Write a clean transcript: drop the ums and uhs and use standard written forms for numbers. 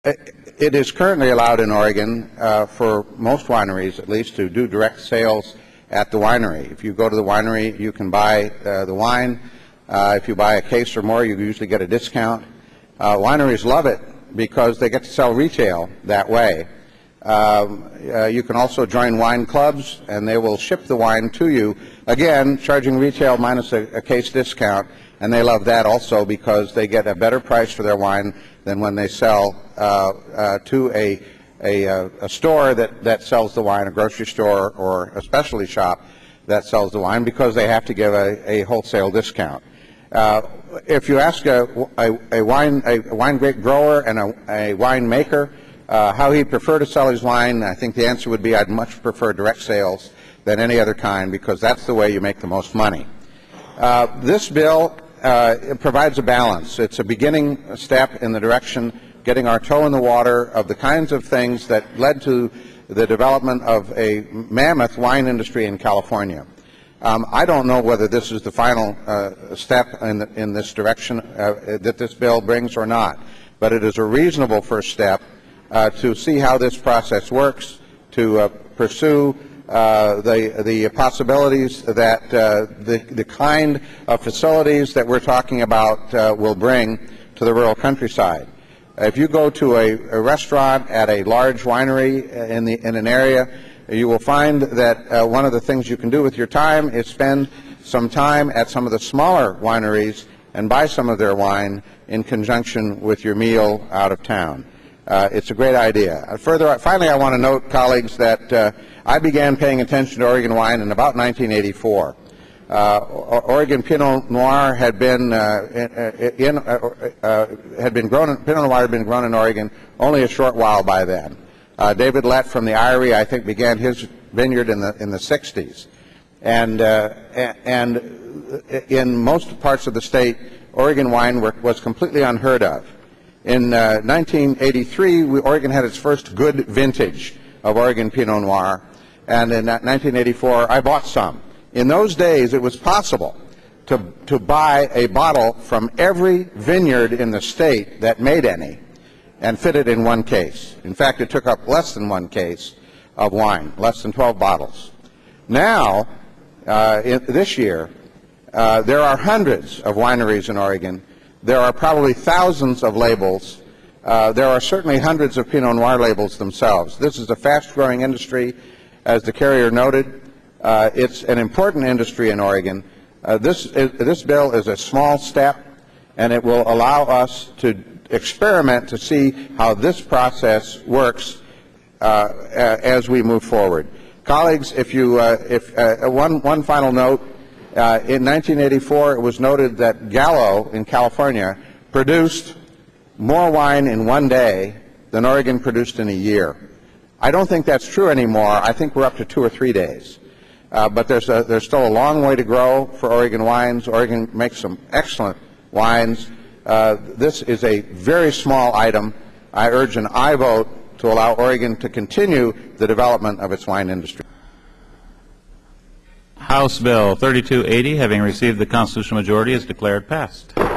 It is currently allowed in Oregon for most wineries, at least, to do direct sales at the winery. If you go to the winery, you can buy the wine. If you buy a case or more, you usually get a discount. Wineries love it because they get to sell retail that way. You can also join wine clubs, and they will ship the wine to you, again, charging retail minus a case discount, and they love that also because they get a better price for their wine than when they sell to a store that sells the wine, a grocery store or a specialty shop that sells the wine, because they have to give a wholesale discount. If you ask a wine grape grower and a wine maker how he'd prefer to sell his wine, I think the answer would be, I'd much prefer direct sales than any other kind, because that's the way you make the most money. This bill provides a balance. It's a beginning step in the direction, getting our toe in the water of the kinds of things that led to the development of a mammoth wine industry in California. I don't know whether this is the final step in this direction that this bill brings or not, but it is a reasonable first step to see how this process works, to pursue the possibilities that the kind of facilities that we're talking about will bring to the rural countryside. If you go to a restaurant at a large winery in an area, you will find that one of the things you can do with your time is spend some time at some of the smaller wineries and buy some of their wine in conjunction with your meal out of town. It's a great idea. Finally, I want to note, colleagues, that I began paying attention to Oregon wine in about 1984. Oregon Pinot Noir had been grown in Oregon only a short while by then. David Lett from the Eyrie, I think, began his vineyard in the 60s, and in most parts of the state, Oregon wine was completely unheard of. In 1983, Oregon had its first good vintage of Oregon Pinot Noir, and in 1984, I bought some. In those days, it was possible to buy a bottle from every vineyard in the state that made any and fit it in one case. In fact, it took up less than one case of wine, less than 12 bottles. Now, this year, there are hundreds of wineries in Oregon. There are probably thousands of labels. There are certainly hundreds of Pinot Noir labels themselves. This is a fast-growing industry, as the carrier noted. It's an important industry in Oregon. This bill is a small step, and it will allow us to experiment to see how this process works as we move forward. Colleagues, one final note. In 1984, it was noted that Gallo in California produced more wine in one day than Oregon produced in a year. I don't think that's true anymore. I think we're up to 2 or 3 days. But there's still a long way to grow for Oregon wines. Oregon makes some excellent wines. This is a very small item. I urge an aye vote to allow Oregon to continue the development of its wine industry. House Bill 3280, having received the constitutional majority, is declared passed.